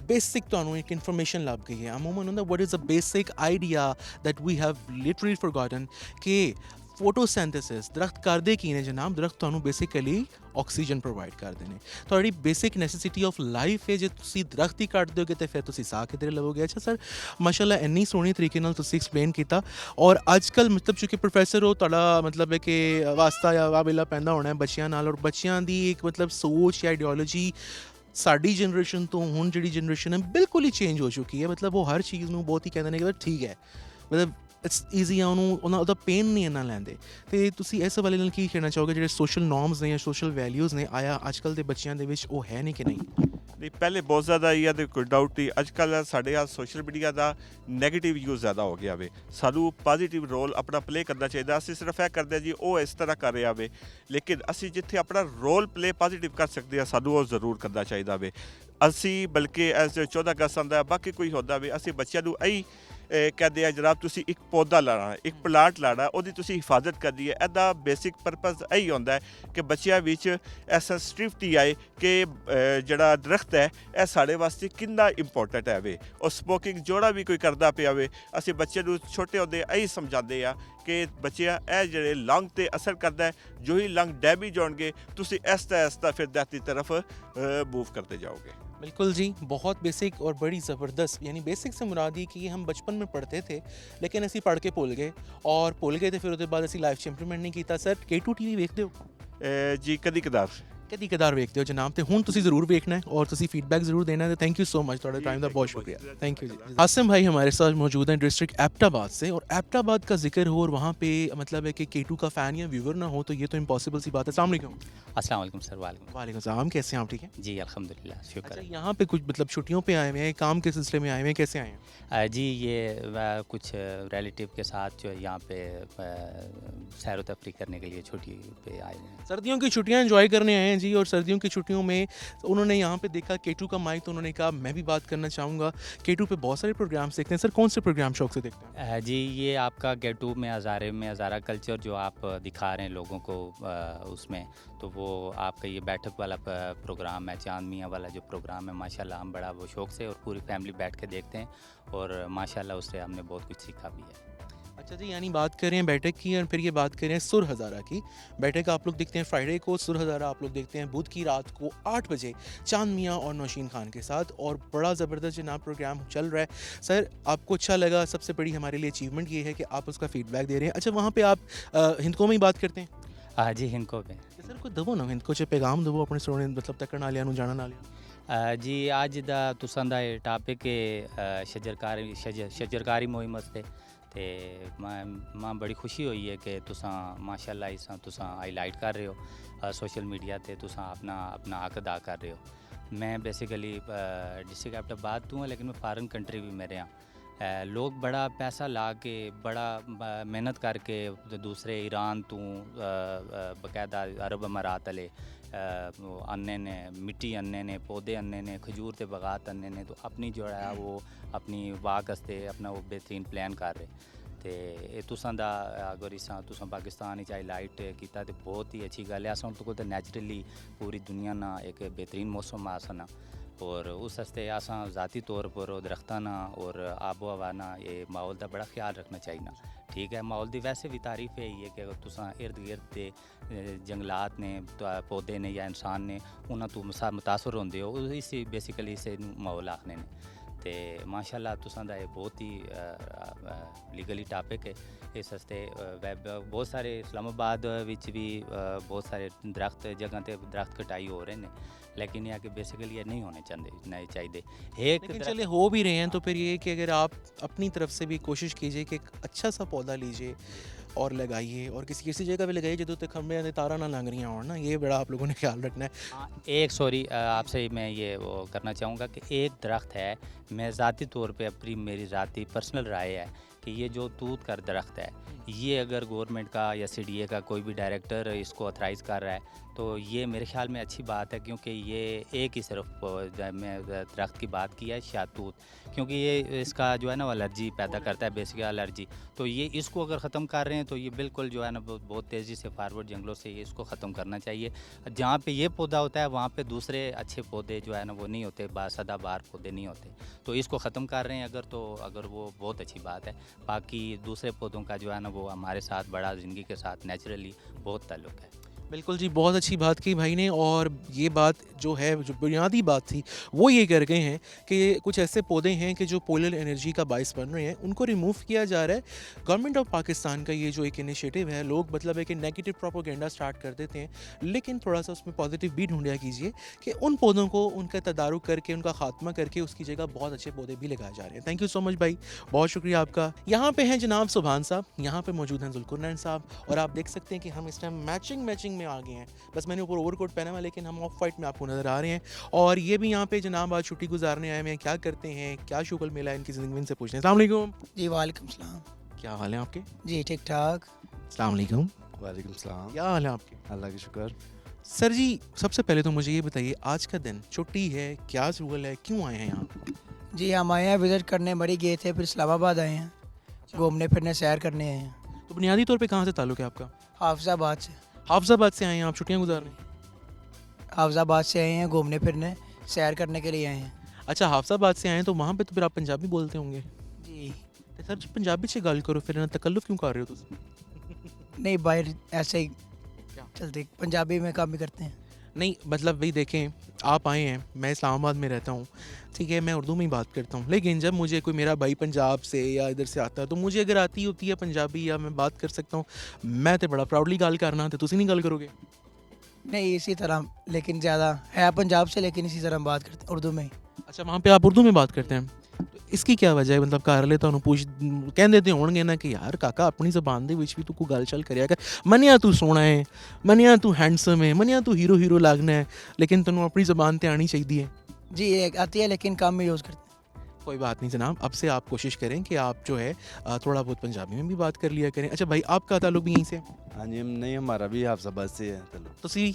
ਬੇਸਿਕ ਤੁਹਾਨੂੰ ਇੱਕ ਇਨਫੋਰਮੇਸ਼ਨ ਲੱਭ ਗਈ ਹੈ ਅਮੂਮਨ ਹੁੰਦਾ what is a basic idea that we have literally forgotten ਕਿ ਫੋਟੋਸਿੰਥੇਸਿਸ ਦਰਖਤ ਕਰਦੇ ਕੀ ਨੇ ਜਨਾਬ? ਦਰਖਤ ਤੁਹਾਨੂੰ ਬੇਸਿਕਲੀ ਆਕਸੀਜਨ ਪ੍ਰੋਵਾਈਡ ਕਰਦੇ ਨੇ, ਤੁਹਾਡੀ ਬੇਸਿਕ ਨੈਸੈਸਿਟੀ ਆਫ ਲਾਈਫ ਹੈ। ਜੇ ਤੁਸੀਂ ਦਰਖਤ ਹੀ ਕੱਟ ਦਿਓਗੇ ਤਾਂ ਫਿਰ ਤੁਸੀਂ ਸਾਹ ਕਿਧਰੇ ਲਵੋਗੇ? ਅੱਛਾ ਸਰ ਮਾਸ਼ਾਅੱਲਾ ਇੰਨੀ ਸੋਹਣੀ ਤਰੀਕੇ ਨਾਲ ਤੁਸੀਂ ਐਕਸਪਲੇਨ ਕੀਤਾ ਔਰ ਅੱਜ ਕੱਲ੍ਹ ਮਤਲਬ ਚੂँਕਿ ਪ੍ਰੋਫੈਸਰ ਹੋ ਤੁਹਾਡਾ ਮਤਲਬ ਹੈ ਕਿ ਵਾਸਤਾ ਜਾਂ ਵਾਬਿਲਾ ਪੈਂਦਾ ਹੋਣਾ ਹੈ ਬੱਚਿਆਂ ਨਾਲ ਔਰ ਬੱਚਿਆਂ ਦੀ ਇੱਕ ਮਤਲਬ ਸੋਚ ਜਾਂ ਆਈਡੀਓਲੋਜੀ ਸਾਡੀ ਜਨਰੇਸ਼ਨ ਤੋਂ ਹੁਣ ਜਿਹੜੀ ਜਨਰੇਸ਼ਨ ਹੈ ਬਿਲਕੁਲ ਹੀ ਚੇਂਜ ਹੋ ਚੁੱਕੀ ਹੈ। ਮਤਲਬ ਉਹ ਹਰ ਚੀਜ਼ ਨੂੰ ਬਹੁਤ ਹੀ ਕਹਿੰਦੇ ਨੇ ਕਿ ਠੀਕ ਹੈ, ਮਤਲਬ ਇਟਸ ਈਜ਼ੀ ਆ, ਉਹਦਾ ਪੇਨ ਨਹੀਂ ਇੰਨਾ ਲੈਂਦੇ। ਅਤੇ ਤੁਸੀਂ ਇਸ ਹਵਾਲੇ ਨਾਲ ਕੀ ਕਹਿਣਾ ਚਾਹੋਗੇ ਜਿਹੜੇ ਸੋਸ਼ਲ ਨੋਰਮਸ ਨੇ ਜਾਂ ਸੋਸ਼ਲ ਵੈਲਿਊਜ਼ ਨੇ ਆਇਆ ਅੱਜ ਕੱਲ੍ਹ ਦੇ ਬੱਚਿਆਂ ਦੇ ਵਿੱਚ ਉਹ ਹੈ ਨਹੀਂ ਕਿ ਨਹੀਂ? ਨਹੀਂ, ਪਹਿਲੇ ਬਹੁਤ ਜ਼ਿਆਦਾ ਹੀ ਆ ਤੇ ਕੋਈ ਡਾਊਟ ਨਹੀਂ। ਅੱਜ ਕੱਲ੍ਹ ਸਾਡੇ ਆ ਸੋਸ਼ਲ ਮੀਡੀਆ ਦਾ ਨੈਗੇਟਿਵ ਯੂਜ਼ ਜ਼ਿਆਦਾ ਹੋ ਗਿਆ ਵੇ, ਸਾਨੂੰ ਪੋਜ਼ੀਟਿਵ ਰੋਲ ਆਪਣਾ ਪਲੇ ਕਰਨਾ ਚਾਹੀਦਾ। ਅਸੀਂ ਸਿਰਫ ਇਹ ਕਰਦੇ ਜੀ ਉਹ ਇਸ ਤਰ੍ਹਾਂ ਕਰ ਰਿਹਾ ਵੇ, ਲੇਕਿਨ ਅਸੀਂ ਜਿੱਥੇ ਆਪਣਾ ਰੋਲ ਪਲੇ ਪੋਜ਼ੀਟਿਵ ਕਰ ਸਕਦੇ ਹਾਂ ਸਾਨੂੰ ਉਹ ਜ਼ਰੂਰ ਕਰਨਾ ਚਾਹੀਦਾ ਵੇ। ਅਸੀਂ ਬਲਕਿ ਐਸ 14 ਅਗਸਤ ਆਉਂਦਾ ਬਾਕੀ ਕੋਈ ਹੁੰਦਾ ਵੇ, ਅਸੀਂ ਬੱਚਿਆਂ ਨੂੰ ਇਹੀ ਕਹਿੰਦੇ ਆ ਜਨਾਬ ਤੁਸੀਂ ਇੱਕ ਪੌਦਾ ਲਾਣਾ, ਇੱਕ ਪਲਾਂਟ ਲਾਣਾ, ਉਹਦੀ ਤੁਸੀਂ ਹਿਫਾਜ਼ਤ ਕਰਨੀ ਹੈ। ਇਹਦਾ ਬੇਸਿਕ ਪਰਪਸ ਇਹੀ ਹੁੰਦਾ ਹੈ ਕਿ ਬੱਚਿਆਂ ਵਿੱਚ ਇਹ ਸੈਂਸਿਟਿਵਿਟੀ ਆਏ ਕਿ ਜਿਹੜਾ ਦਰਖਤ ਹੈ ਇਹ ਸਾਡੇ ਵਾਸਤੇ ਕਿੰਨਾ ਇੰਪੋਰਟੈਂਟ ਹੈ ਵੇ। ਉਹ ਸਮੋਕਿੰਗ ਜਿਹੜਾ ਵੀ ਕੋਈ ਕਰਦਾ ਪਿਆ ਵੇ, ਅਸੀਂ ਬੱਚੇ ਨੂੰ ਛੋਟੇ ਹੁੰਦੇ ਇਹੀ ਸਮਝਾਉਂਦੇ ਆ ਕਿ ਬੱਚਿਆਂ ਇਹ ਜਿਹੜੇ ਲੰਗ 'ਤੇ ਅਸਰ ਕਰਦਾ ਹੈ, ਜੋ ਹੀ ਲੰਗ ਡੈਮੇਜ ਹੋਣਗੇ ਤੁਸੀਂ ऐसा फिर डेथ की तरफ मूव करते जाओगे। बिल्कुल जी, बहुत बेसिक और बड़ी ज़बरदस्त। यानी बेसिक से मुराद ये कि ये हम बचपन में पढ़ते थे लेकिन असी पढ़ के भुल गए तो फिर उसके बाद असी लाइफ च इंप्लीमेंट नहीं किया। सर K2 TV देखते हो? जी कदी कदार ਵੇਖਦੇ ਹੋ ਜਨਾਬ, ਤੇ ਹੁਣ ਤੁਸੀਂ ਜ਼ਰੂਰ ਵੇਖਣਾ ਹੈ और ਤੁਸੀਂ फीडबैक ज़रूर देना है। थैंक यू सो मच, ਤੁਹਾਡੇ टाइम का बहुत शुक्रिया, थैंक यू जी। आसिम भाई हमारे साथ मौजूद हैं डिस्ट्रिक्ट एबटाबाद से और एबटाबाद का जिक्र हो और वहाँ पे मतलब है कि K2 का फ़ैन या व्यूवर ना हो तो ये तो इम्पॉसिबल सी बात है। अस्सलाम वालेकुम। अस्सलाम वालेकुम सर। वालेकुम सलाम, कैसे हैं आप? ठीक है जी अल्हम्दुलिल्लाह, शुक्र अच्छा, है। यहाँ पे कुछ मतलब छुट्टियों पे आए हुए हैं, काम के सिलसिले में आए हुए हैं, कैसे आए हैं? जी ये कुछ रिलेटिव के साथ जो है यहाँ पे सैर व तफरी करने के लिए छुट्टी पे आए हैं। सर्दियों की छुट्टियां एंजॉय करने आए हैं जी और सर्दियों की छुट्टियों में उन्होंने यहाँ पे देखा K2 का माइक, तो उन्होंने कहा मैं भी बात करना चाहूँगा। K2 पे बहुत सारे प्रोग्राम्स देखते हैं सर, कौन से प्रोग्राम शौक से देखते हैं? जी ये आपका K2 में हज़ारा कल्चर जो आप दिखा रहे हैं लोगों को उसमें, तो वो आपका ये बैठक वाला प्रोग्राम है, चांद मियाँ वाला जो प्रोग्राम है, माशाल्लाह हम बड़ा वो शौक से और पूरी फैमिली बैठ के देखते हैं और माशाल्लाह उससे हमने बहुत कुछ सीखा भी है। अच्छा जी, यानी बात करें बैठक की और फिर ये बात करें सुर हज़ारा की। बैठक आप लोग देखते हैं फ्राइडे को, सुर हज़ारा आप लोग देखते हैं बुध की रात को 8 बजे चांद मियाँ और नौशीन खान के साथ, और बड़ा ज़बरदस्त जनाब प्रोग्राम चल रहा है। सर आपको अच्छा लगा, सबसे बड़ी हमारे लिए अचीवमेंट ये है कि आप उसका फीडबैक दे रहे हैं। अच्छा, वहाँ पे आप हिंदको में ही बात करते हैं? हाँ जी, हिंदको पे। सर कोई दवो ना हिंदको च पैगाम दवो अपने सुनने मतलब तकण वालियां नूं जानन वालियां। जी अज दा तुसां दा एह् टॉपिक है शजरकारी मुहिम वास्ते, ते मां बड़ी खुशी हुई है कि तुसां माशाल्लाह इसां तुसां हाईलाइट कर रहे हो सोशल मीडिया ते, तुसां अपना हक अदा कर रहे हो। मैं बेसिकली डिस्ट्रिक्ट कैपिटल बाद तो हूँ, लेकिन मैं फॉरेन कंट्री भी मेरे यहाँ लोग बड़ा पैसा ला के बड़ा मेहनत करके दूसरे ईरान तो बकायदा अरब अमारात आले अन्ने ने मिट्टी अन्ने ने पौधे अन्ने ने खजूर ते बगात अन्ने ने, तो अपनी जो है वो अपनी वाक आस्ते अपना वो बेहतरीन प्लान कर रहे। ते तुसां दा अगर इसां तुसां पाकिस्तान च हाईलाइट कीता ते बहुत ही अच्छी गल है। असां तो कोई नैचुरली पूरी दुनिया ना एक बेहतरीन मौसम आसना, और उस हस्ते असां ज़ाती तौर पर दरख्तां ना और आबो हवा ना ये माहौल का बड़ा ख्याल रखना चाहिए ना। ठीक है, माहौल की वैसे भी तारीफ है कि अगर तुसां इर्द गिर्द दे जंगलात ने पौधे ने या इंसान ने उन्हां तो मुतासर होंदे हो, इसी बेसिकली इसे माहौल आखने ने। ते माशाल्लाह तुसां दा ये बहुत ही लीगली टॉपिक है। इस हस्ते बहुत सारे इस्लामाबाद विच भी बहुत सारे दरख्त जगह ते दरख्त कटाई हो रहे हैं, लेकिन यह कि बेसिकली ये नहीं होने नहीं चाहिए। एक लेकिन चले हो भी रहे हैं तो फिर ये कि अगर आप अपनी तरफ से भी कोशिश कीजिए कि एक अच्छा सा पौधा लीजिए और लगाइए, और किसी किसी जगह पे लगाइए जो तक खंबे या तारा ना लग रही हो ना, ये बड़ा आप लोगों ने ख्याल रखना है। एक सॉरी आपसे मैं ये वो करना चाहूँगा कि एक दरख्त है, मैं ज़ाती तौर पे अपनी मेरी ज़ाती पर्सनल राय है कि ये जो तूत कर दरख्त है, ये अगर गवर्नमेंट का या CDA का कोई भी डायरेक्टर इसको ऑथराइज़ कर रहा है तो ये मेरे ख्याल में अच्छी बात है, क्योंकि ये एक ही सिर्फ मैं दरख्त की बात की है शाहतूत, क्योंकि ये इसका जो है ना एलर्जी पैदा करता है, बेसिक एलर्जी। तो ये इसको अगर ख़त्म कर रहे हैं तो ये बिल्कुल जो है ना बहुत तेज़ी से फारवर्ड जंगलों से ये इसको ख़त्म करना चाहिए। जहाँ पे ये पौधा होता है वहाँ पे दूसरे अच्छे पौधे जो है ना वो नहीं होते, सदाबहार पौधे नहीं होते, तो इसको ख़त्म कर रहे हैं अगर, तो अगर वो बहुत अच्छी बात है। बाकी दूसरे पौधों का जो है ना वो हमारे साथ बड़ा ज़िंदगी के साथ नेचुरली बहुत ताल्लुक़ है। बिल्कुल जी, बहुत अच्छी बात की भाई ने, और ये बात जो है जो बुनियादी बात थी वो ये कर गए हैं कि कुछ ऐसे पौधे हैं कि जो पोलर एनर्जी का बायस बन रहे हैं, उनको रिमूव किया जा रहा है। गवर्नमेंट ऑफ पाकिस्तान का ये जो एक इनिशिएटिव है, लोग मतलब है कि नेगेटिव प्रोपोगेंडा स्टार्ट कर देते हैं, लेकिन थोड़ा सा उसमें पॉजिटिव भी ढूंढा कीजिए कि उन पौधों को उनका तदारुक करके उनका खात्मा करके उसकी जगह बहुत अच्छे पौधे भी लगाए जा रहे हैं। थैंक यू सो मच भाई, बहुत शुक्रिया आपका। यहाँ पे हैं जनाब सुभान साहब, यहाँ पे मौजूद हैं जुल्कुरनैन साहब, और आप देख सकते हैं कि हम इस टाइम मैचिंग में आ गए हैं। बस मैंने ऊपर ओवरकोट पहना हुआ, लेकिन हम ऑफ वाइट में आपको नज़र आ रहे हैं। और ये भी यहाँ पे जनाब आज छुट्टी गुजारने आए हैं, क्या करते हैं, क्या शुक्ल मिला है इनकी ज़िंदगी में, इनसे पूछते हैं। अस्सलाम वालेकुम जी वालेकुम सलाम। क्या हाल है आपके? जी ठीक ठाक। अस्सलाम वालेकुम। वालेकुम सलाम। क्या हाल है आपके? अल्लाह की शुक्र। सर जी, सबसे पहले तो मुझे ये बताइए, आज का दिन छुट्टी है, क्या शुक्ल है, क्यों आए हैं यहाँ? जी हम आए हैं विज़िट करने, बड़ी गए थे, फिर इस्लामाबाद आए हैं, घूमने फिरने सैर करने आए हैं। तो बुनियादी तौर पे कहाँ से ताल्लुक़ है आपका? हाफिज़ाबाद से। हाफिज़ाबाद से आए हैं आप छुट्टियाँ गुजारने? हाफिज़ाबाद से आए हैं घूमने फिरने सैर करने के लिए आए हैं। अच्छा, हाफिज़ाबाद से आए हैं तो वहाँ पे तो फिर आप पंजाबी बोलते होंगे? जी तो सर जी पंजाबी से गल करो, फिर तकल्लुफ़ क्यों कर रहे हो तुम? नहीं बाहर ऐसे ही चलते, पंजाबी में काम भी करते हैं। नहीं मतलब भाई देखें, आप आए हैं, मैं इस्लामाबाद में रहता हूँ, ठीक है, मैं उर्दू में ही बात करता हूँ, लेकिन जब मुझे कोई मेरा भाई पंजाब से या इधर से आता है तो मुझे अगर आती होती है पंजाबी या मैं बात कर सकता हूँ, मैं तो बड़ा प्राउडली गल करना, तो तुसी नहीं गल करोगे? नहीं इसी तरह, लेकिन ज़्यादा है पंजाब से, लेकिन इसी तरह हम बात करते हैं उर्दू में ही। अच्छा, वहाँ पे आप उर्दू में बात करते हैं, तो इसकी क्या वजह है? मतलब घर वाले तुहानू पूछ कह देते होणगे ना कि यार काका अपनी ज़बान दे विच भी तू कोई गल चल करिया कर, मनिया तू सोहना है, मनिया तू हैंडसम है, मनिया तू हीरो लगना है, लेकिन तेनू अपनी ज़बान ते आनी चाहिए है। जी एक आती है लेकिन कम में यूज़ करते हैं। कोई बात नहीं जनाब, अब से आप कोशिश करें कि आप जो है थोड़ा बहुत पंजाबी में भी बात कर लिया करें। अच्छा भाई, आपका ताल्लुक भी यहीं से? हाँ जी, हम नहीं, हमारा भी हाफिज़ाबाद से है ताल्लुक। तुसी?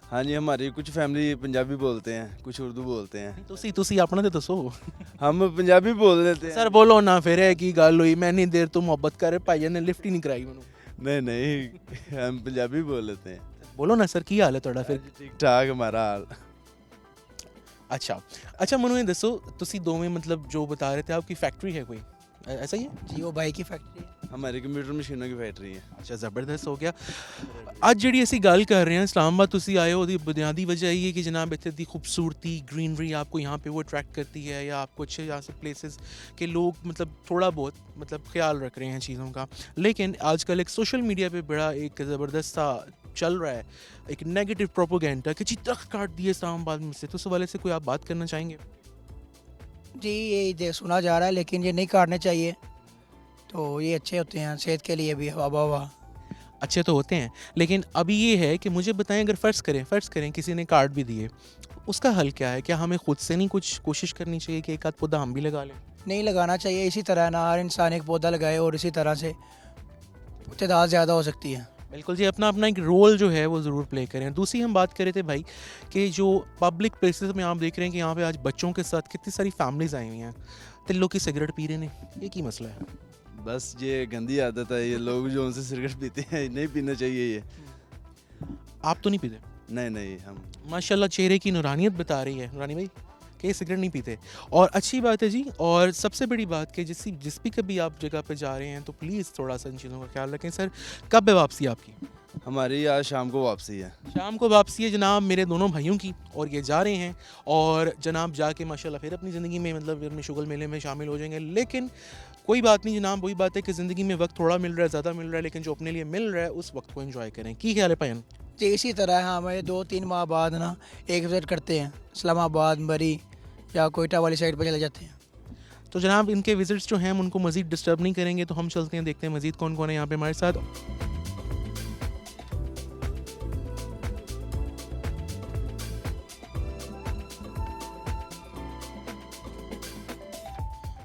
हाँ जी, हमारी कुछ फैमिली पंजाबी बोलते हैं, कुछ उर्दू बोलते हैं। तुसी अपना तो दसो। हम पंजाबी बोल लेते हैं। सर बोलो ना फिर, है की गल हुई, मैं नहीं देर तो मोहब्बत करे भाई ने लिफ्ट ही नहीं कराई मैनू। नहीं हम पंजाबी बोल लेते हैं। बोलो ना सर, की हाल है तुहाडा? फिर ठीक ठाक हमारा हाल। अच्छा मैनू ये दसो, तुसी दोवें मतलब जो बता रहे थे आपकी फैक्ट्री है कोई, ऐसा ही है? जी वो भाई की फैक्ट्री है। हमारी कंप्यूटर मशीनों की फैक्ट्री है। ਅੱਛਾ ਜ਼ਬਰਦਸਤ ਹੋ ਗਿਆ। ਅੱਜ ਜਿਹੜੀ ਅਸੀਂ ਗੱਲ कर रहे हैं इस्लामाबाद ਤੁਸੀਂ ਆਏ हो ਉਹਦੀ बुनियादी वजह ये कि जनाब इतनी दी खूबसूरती ग्रीनरी आपको यहाँ पे वो अट्रैक्ट करती है या आपको अच्छे यहाँ से प्लेसेस के लोग मतलब थोड़ा बहुत मतलब ख्याल रख रहे हैं चीज़ों का। लेकिन आजकल एक सोशल मीडिया पे बड़ा एक ज़बरदस्त सा चल रहा है एक नेगेटिव प्रोपोगेंडा कि जी दरख्त काट दिए इस्लामाबाद में से, तो उस हवाले से कोई आप बात करना चाहेंगे? जी ये सुना जा रहा है लेकिन ये नहीं काटने चाहिए, तो ये अच्छे होते हैं सेहत के लिए भी। हवा अच्छे तो होते हैं, लेकिन अभी ये है कि मुझे बताएं अगर फ़र्ज़ करें किसी ने काट भी दिए, उसका हल क्या है? क्या हमें खुद से नहीं कुछ कोशिश करनी चाहिए कि एक आध पौधा हम भी लगा लें? नहीं लगाना चाहिए। इसी तरह ना हर इंसान एक पौधा लगाए और इसी तरह से तादाद ज़्यादा हो सकती है। बिल्कुल जी, अपना अपना एक रोल जो है वो ज़रूर प्ले करें। दूसरी हम बात कर रहे थे भाई कि जो पब्लिक प्लेसेस में आप देख रहे हैं कि यहाँ पे आज बच्चों के साथ कितनी सारी फैमिलीज़ आई हुई हैं, तिल्लों की सिगरेट पी रहे हैं, ये की मसला है? बस ये गंदी आदत है, ये लोग जो उनसे सिगरेट पीते हैं नहीं पीना चाहिए ये। आप तो नहीं पीते? नहीं हम माशाल्लाह चेहरे की नूरानियत बता रही है नूरानी भाई कि ये सिगरेट नहीं पीते, और अच्छी बात है जी। और सबसे बड़ी बात कि जिस भी कभी आप जगह पे जा रहे हैं तो प्लीज़ थोड़ा सा इन चीज़ों का ख्याल रखें। सर कब है वापसी आपकी? हमारी आज शाम को वापसी है। शाम को वापसी है जनाब मेरे दोनों भाइयों की, और ये जा रहे हैं और जनाब जाके माशाल्लाह फिर अपनी ज़िंदगी में मतलब अपने शुगल मेले में शामिल हो जाएंगे। लेकिन कोई बात नहीं जनाब, वही बात है कि ज़िंदगी में वक्त थोड़ा मिल रहा है, ज़्यादा मिल रहा है, लेकिन जो अपने लिए मिल रहा है उस वक्त को एंजॉय करें। की ख्याल है पयन? तो इसी तरह हमें 2-3 माह बाद ना एक विज़िट करते हैं इस्लामाबाद, मरी या कोयटा वाली साइड पर चले जाते हैं। तो जनाब इनके विजिट्स जो हैं हम उनको मज़ीद डिस्टर्ब नहीं करेंगे, तो हम चलते हैं देखते हैं मज़ीद कौन कौन है यहाँ पे हमारे साथ।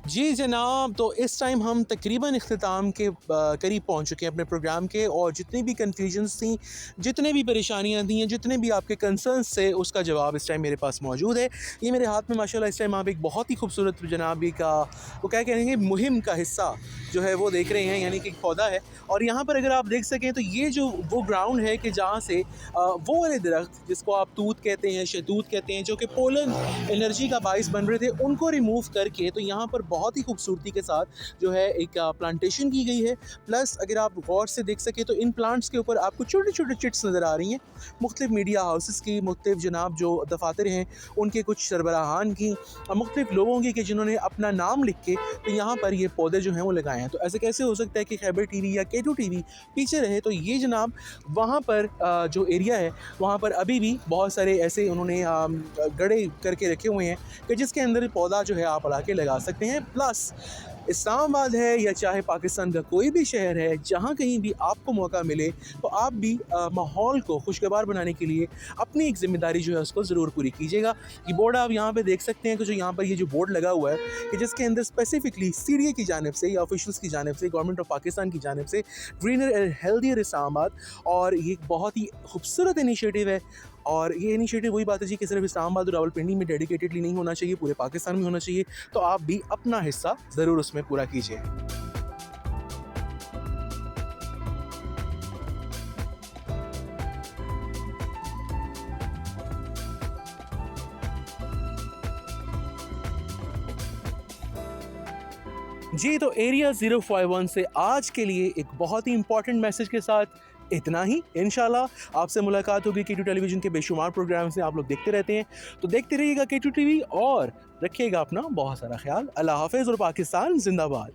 जी जनाब, तो इस टाइम हम तकरीबन इख्तिताम के करीब पहुंच चुके हैं अपने प्रोग्राम के, और जितनी भी कन्फ्यूजन्स थी, जितने भी परेशानियां थी, जितने भी आपके कंसर्न्स थे, उसका जवाब इस टाइम मेरे पास मौजूद है। ये मेरे हाथ में माशाल्लाह इस टाइम आप एक बहुत ही खूबसूरत जनाबी का वो क्या कहेंगे मुहिम का हिस्सा जो है वो देख रहे हैं, यानी कि एक पौधा है। और यहाँ पर अगर आप देख सकें तो ये जो वो ग्राउंड है कि जहाँ से वो वाले दरख्त जिसको आप तूत कहते हैं, शहतूत कहते हैं, जो कि पोलन एनर्जी का बाइस बन रहे थे, उनको रिमूव करके तो यहाँ पर बहुत ही खूबसूरती के साथ जो है एक प्लांटेशन की गई है। प्लस अगर आप गौर से देख सकें तो इन प्लांट्स के ऊपर आपको छोटे छोटे चिट्स नज़र आ रही हैं मुख्तलिफ मीडिया हाउसेस की, मुख्तलिफ जनाब जो दफातर हैं उनके, कुछ सरबराहान की, मुख्तलिफ लोगों की, कि जिन्होंने अपना नाम लिख के तो यहाँ पर ये पौधे जो हैं वो लगाए हैं। तो ऐसे कैसे हो सकता है कि खैबर टीवी या K2 टीवी पीछे रहे? तो ये जनाब वहाँ पर जो एरिया है वहाँ पर अभी भी बहुत सारे ऐसे उन्होंने गड़े करके रखे हुए हैं कि जिसके अंदर पौधा जो है आप ला के लगा सकते हैं। प्लस इस्लामाबाद है या चाहे पाकिस्तान का कोई भी शहर है, जहाँ कहीं भी आपको मौका मिले तो आप भी माहौल को खुशगवार बनाने के लिए अपनी एक ज़िम्मेदारी जो है उसको ज़रूर पूरी कीजिएगा। ये बोर्ड आप यहाँ पे देख सकते हैं कि जो यहाँ पर ये जो बोर्ड लगा हुआ है कि जिसके अंदर स्पेसिफिकली CDA की जानिब से या ऑफिशियल्स की जानिब से, गवर्नमेंट ऑफ पाकिस्तान की जानिब से ग्रीनर एंड हेल्दियर इस्लामाबाद, और ये एक बहुत ही खूबसूरत इनिशिएटिव है। और ये इनिशिएटिव वही बात है जी कि सिर्फ इस्लामाबाद और रावलपिंडी में डेडिकेटेडली नहीं होना चाहिए, पूरे पाकिस्तान में होना चाहिए। तो आप भी अपना हिस्सा ज़रूर उसमें पूरा कीजिए। जी, तो एरिया 051 से आज के लिए एक बहुत ही इंपॉर्टेंट मैसेज के साथ इतना ही। इंशाल्लाह आपसे मुलाकात होगी K2 टेलीविज़न के बेशुमार प्रोग्राम से, आप लोग देखते रहते हैं तो देखते रहिएगा K2 टीवी, और रखिएगा अपना बहुत सारा ख्याल। अल्लाह हाफ़िज़ और पाकिस्तान जिंदाबाद।